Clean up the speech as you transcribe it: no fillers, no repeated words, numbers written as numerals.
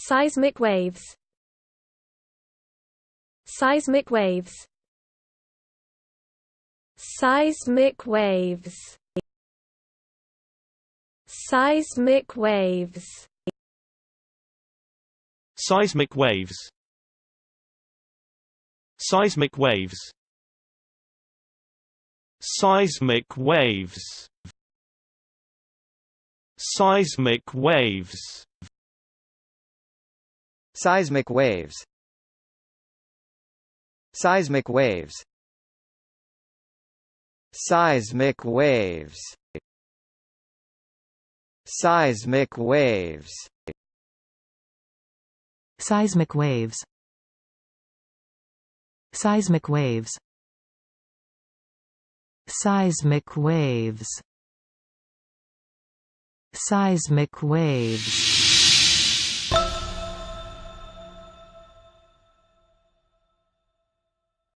Seismic waves. Seismic waves. Seismic waves. Seismic waves. Seismic waves. Seismic waves. Seismic waves. Seismic waves. Seismic waves. Seismic waves. Seismic waves. Seismic waves. Seismic waves. Seismic waves. Seismic waves. Seismic waves.